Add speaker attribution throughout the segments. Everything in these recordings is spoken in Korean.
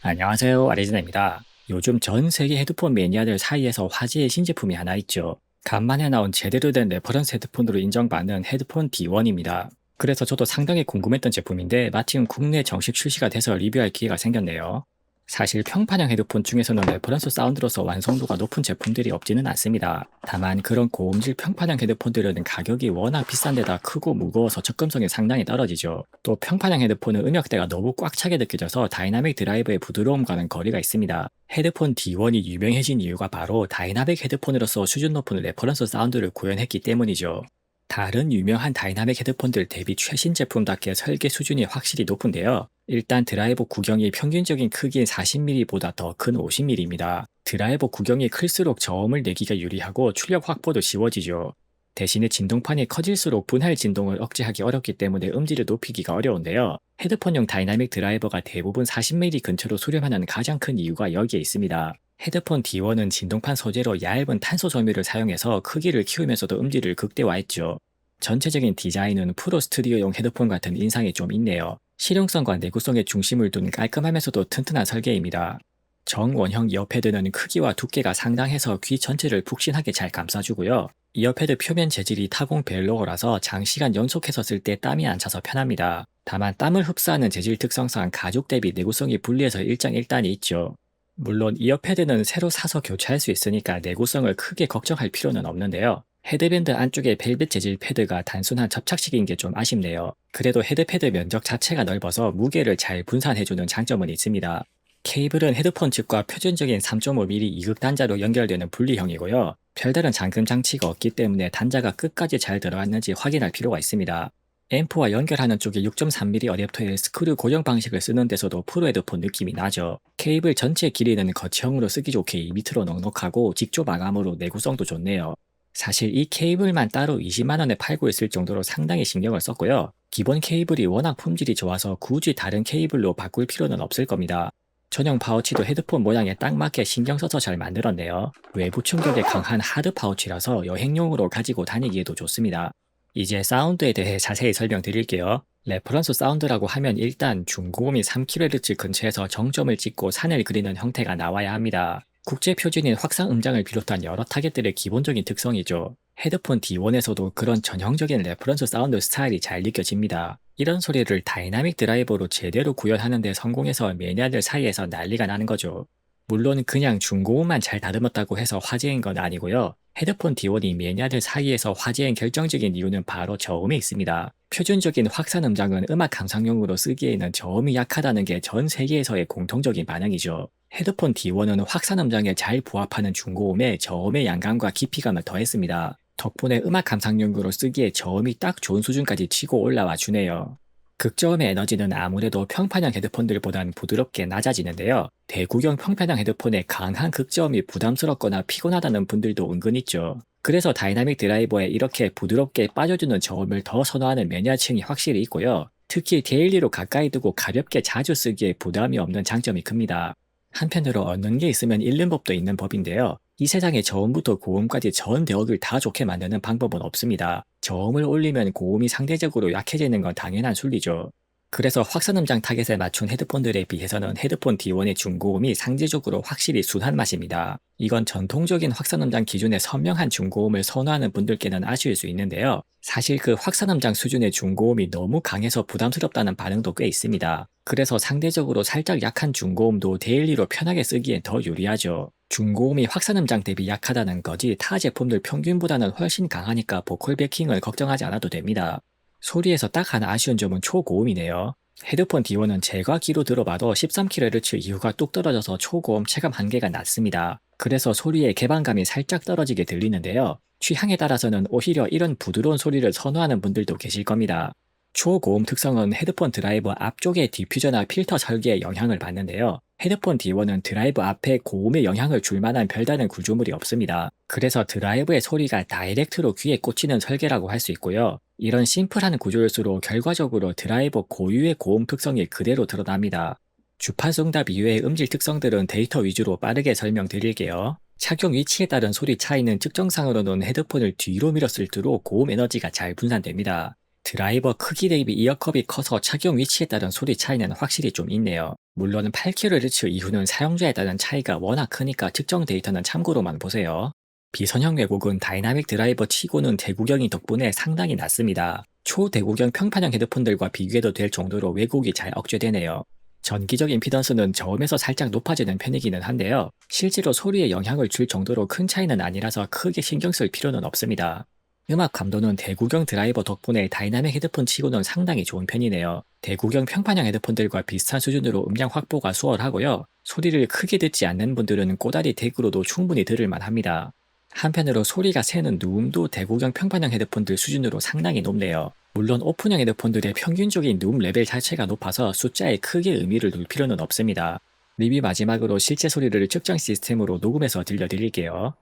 Speaker 1: 안녕하세요, 아리즈나입니다. 요즘 전 세계 헤드폰 매니아들 사이에서 화제의 신제품이 하나 있죠. 간만에 나온 제대로 된 레퍼런스 헤드폰으로 인정받는 헤드폰 D1입니다. 그래서 저도 상당히 궁금했던 제품인데 마침 국내 정식 출시가 돼서 리뷰할 기회가 생겼네요. 사실 평판형 헤드폰 중에서는 레퍼런스 사운드로서 완성도가 높은 제품들이 없지는 않습니다. 다만 그런 고음질 평판형 헤드폰들은 가격이 워낙 비싼 데다 크고 무거워서 접근성이 상당히 떨어지죠. 또 평판형 헤드폰은 음역대가 너무 꽉 차게 느껴져서 다이나믹 드라이브의 부드러움과는 거리가 있습니다. 헤드폰 D1이 유명해진 이유가 바로 다이나믹 헤드폰으로서 수준 높은 레퍼런스 사운드를 구현했기 때문이죠. 다른 유명한 다이나믹 헤드폰들 대비 최신 제품답게 설계 수준이 확실히 높은데요. 일단 드라이버 구경이 평균적인 크기인 40mm보다 더 큰 50mm입니다. 드라이버 구경이 클수록 저음을 내기가 유리하고 출력 확보도 쉬워지죠. 대신에 진동판이 커질수록 분할 진동을 억제하기 어렵기 때문에 음질을 높이기가 어려운데요. 헤드폰용 다이나믹 드라이버가 대부분 40mm 근처로 수렴하는 가장 큰 이유가 여기에 있습니다. 헤드폰 D1은 진동판 소재로 얇은 탄소 섬유를 사용해서 크기를 키우면서도 음질을 극대화했죠. 전체적인 디자인은 프로 스튜디오용 헤드폰 같은 인상이 좀 있네요. 실용성과 내구성에 중심을 둔 깔끔하면서도 튼튼한 설계입니다. 정원형 이어패드는 크기와 두께가 상당해서 귀 전체를 푹신하게 잘 감싸주고요. 이어패드 표면 재질이 타공 벨로어라서 장시간 연속해서 쓸 때 땀이 안 차서 편합니다. 다만 땀을 흡수하는 재질 특성상 가죽 대비 내구성이 불리해서 일장일단이 있죠. 물론 이어패드는 새로 사서 교체할 수 있으니까 내구성을 크게 걱정할 필요는 없는데요. 헤드밴드 안쪽에 벨벳 재질 패드가 단순한 접착식인 게 좀 아쉽네요. 그래도 헤드패드 면적 자체가 넓어서 무게를 잘 분산해주는 장점은 있습니다. 케이블은 헤드폰 측과 표준적인 3.5mm 이극 단자로 연결되는 분리형이고요. 별다른 잠금 장치가 없기 때문에 단자가 끝까지 잘 들어갔는지 확인할 필요가 있습니다. 앰프와 연결하는 쪽에 6.3mm 어댑터의 스크류 고정 방식을 쓰는 데서도 프로 헤드폰 느낌이 나죠. 케이블 전체 길이는 거치형으로 쓰기 좋게 2m로 넉넉하고 직조 마감으로 내구성도 좋네요. 사실 이 케이블만 따로 20만원에 팔고 있을 정도로 상당히 신경을 썼고요. 기본 케이블이 워낙 품질이 좋아서 굳이 다른 케이블로 바꿀 필요는 없을 겁니다. 전용 파우치도 헤드폰 모양에 딱 맞게 신경 써서 잘 만들었네요. 외부 충격에 강한 하드 파우치라서 여행용으로 가지고 다니기에도 좋습니다. 이제 사운드에 대해 자세히 설명드릴게요. 레퍼런스 사운드라고 하면 일단 중고음이 3kHz 근처에서 정점을 찍고 산을 그리는 형태가 나와야 합니다. 국제 표준인 확산 음장을 비롯한 여러 타겟들의 기본적인 특성이죠. 헤드폰 D1에서도 그런 전형적인 레퍼런스 사운드 스타일이 잘 느껴집니다. 이런 소리를 다이나믹 드라이버로 제대로 구현하는 데 성공해서 매니아들 사이에서 난리가 나는 거죠. 물론 그냥 중고음만 잘 다듬었다고 해서 화제인 건 아니고요. 헤드폰 D1이 매니아들 사이에서 화제인 결정적인 이유는 바로 저음에 있습니다. 표준적인 확산 음장은 음악 감상용으로 쓰기에는 저음이 약하다는 게 전 세계에서의 공통적인 반응이죠. 헤드폰 D1은 확산 음장에 잘 부합하는 중고음에 저음의 양감과 깊이감을 더했습니다. 덕분에 음악 감상용으로 쓰기에 저음이 딱 좋은 수준까지 치고 올라와 주네요. 극저음의 에너지는 아무래도 평판형 헤드폰들보단 부드럽게 낮아지는데요. 대구경 평판형 헤드폰의 강한 극저음이 부담스럽거나 피곤하다는 분들도 은근 있죠. 그래서 다이나믹 드라이버에 이렇게 부드럽게 빠져주는 저음을 더 선호하는 매니아층이 확실히 있고요. 특히 데일리로 가까이 두고 가볍게 자주 쓰기에 부담이 없는 장점이 큽니다. 한편으로 얻는 게 있으면 잃는 법도 있는 법인데요. 이 세상에 저음부터 고음까지 전 대역을 다 좋게 만드는 방법은 없습니다. 저음을 올리면 고음이 상대적으로 약해지는 건 당연한 순리죠. 그래서 확산음장 타겟에 맞춘 헤드폰들에 비해서는 헤드폰 D1의 중고음이 상대적으로 확실히 순한 맛입니다. 이건 전통적인 확산음장 기준의 선명한 중고음을 선호하는 분들께는 아쉬울 수 있는데요. 사실 그 확산음장 수준의 중고음이 너무 강해서 부담스럽다는 반응도 꽤 있습니다. 그래서 상대적으로 살짝 약한 중고음도 데일리로 편하게 쓰기엔 더 유리하죠. 중고음이 확산음장 대비 약하다는 거지 타 제품들 평균보다는 훨씬 강하니까 보컬 베킹을 걱정하지 않아도 됩니다. 소리에서 딱 하나 아쉬운 점은 초고음이네요. 헤드폰 D1은 제가 귀로 들어봐도 13kHz 이후가 뚝 떨어져서 초고음 체감 한계가 낮습니다. 그래서 소리의 개방감이 살짝 떨어지게 들리는데요. 취향에 따라서는 오히려 이런 부드러운 소리를 선호하는 분들도 계실 겁니다. 초고음 특성은 헤드폰 드라이버 앞쪽의 디퓨저나 필터 설계에 영향을 받는데요. 헤드폰 D1은 드라이브 앞에 고음에 영향을 줄 만한 별다른 구조물이 없습니다. 그래서 드라이브의 소리가 다이렉트로 귀에 꽂히는 설계라고 할 수 있고요. 이런 심플한 구조일수록 결과적으로 드라이버 고유의 고음 특성이 그대로 드러납니다. 주파수 응답 이외의 음질 특성들은 데이터 위주로 빠르게 설명드릴게요. 착용 위치에 따른 소리 차이는 측정상으로는 헤드폰을 뒤로 밀었을수록 고음 에너지가 잘 분산됩니다. 드라이버 크기 대비 이어컵이 커서 착용 위치에 따른 소리 차이는 확실히 좀 있네요. 물론 8kHz 이후는 사용자에 따른 차이가 워낙 크니까 측정 데이터는 참고로만 보세요. 비선형 왜곡은 다이나믹 드라이버 치고는 대구경이 덕분에 상당히 낮습니다. 초대구경 평판형 헤드폰들과 비교해도 될 정도로 왜곡이 잘 억제되네요. 전기적 임피던스는 저음에서 살짝 높아지는 편이기는 한데요. 실제로 소리에 영향을 줄 정도로 큰 차이는 아니라서 크게 신경 쓸 필요는 없습니다. 음악 감도는 대구경 드라이버 덕분에 다이나믹 헤드폰 치고는 상당히 좋은 편이네요. 대구경 평판형 헤드폰들과 비슷한 수준으로 음량 확보가 수월하고요. 소리를 크게 듣지 않는 분들은 꼬다리 덱으로도 충분히 들을 만합니다. 한편으로 소리가 새는 누움도 대구경 평판형 헤드폰들 수준으로 상당히 높네요. 물론 오픈형 헤드폰들의 평균적인 누움 레벨 자체가 높아서 숫자에 크게 의미를 둘 필요는 없습니다. 리뷰 마지막으로 실제 소리를 측정 시스템으로 녹음해서 들려드릴게요.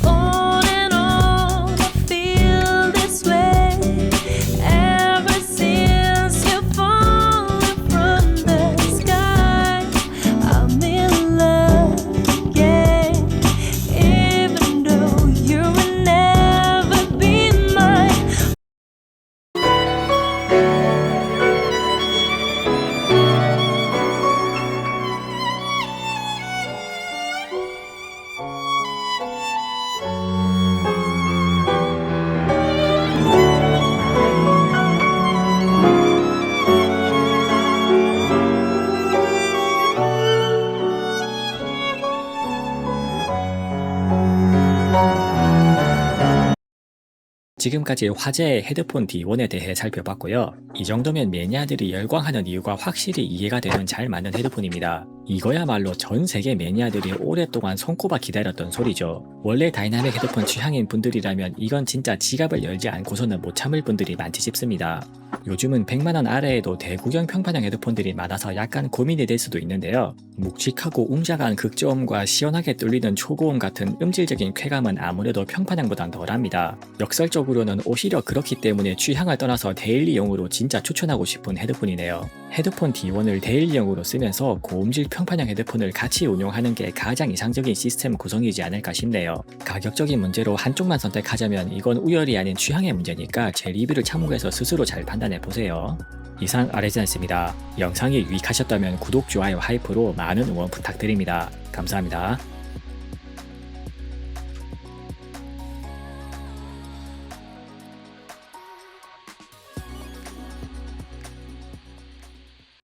Speaker 2: On and on, I feel this way ever since you fallen from the sky. I'm in love again, even though you will never be mine.
Speaker 1: 지금까지 화제의 헤드폰 D1에 대해 살펴봤고요. 이 정도면 매니아들이 열광하는 이유가 확실히 이해가 되는 잘 맞는 헤드폰입니다. 이거야말로 전 세계 매니아들이 오랫동안 손꼽아 기다렸던 소리죠. 원래 다이나믹 헤드폰 취향인 분들이라면 이건 진짜 지갑을 열지 않고서는 못 참을 분들이 많지 싶습니다. 요즘은 100만원 아래에도 대구경 평판형 헤드폰들이 많아서 약간 고민이 될 수도 있는데요. 묵직하고 웅장한 극저음과 시원하게 뚫리는 초고음 같은 음질적인 쾌감은 아무래도 평판형보단 덜합니다. 역설적으로는 오히려 그렇기 때문에 취향을 떠나서 데일리용으로 진짜 추천하고 싶은 헤드폰이네요. 헤드폰 D1을 데일리용으로 쓰면서 고음질 평판형 헤드폰을 같이 운용하는 게 가장 이상적인 시스템 구성이지 않을까 싶네요. 가격적인 문제로 한쪽만 선택하자면 이건 우열이 아닌 취향의 문제니까 제 리뷰를 참고해서 스스로 잘 판단해보세요. 이상 아레지나스입니다. 영상이 유익하셨다면 구독, 좋아요, 하이프로 많은 응원 부탁드립니다. 감사합니다.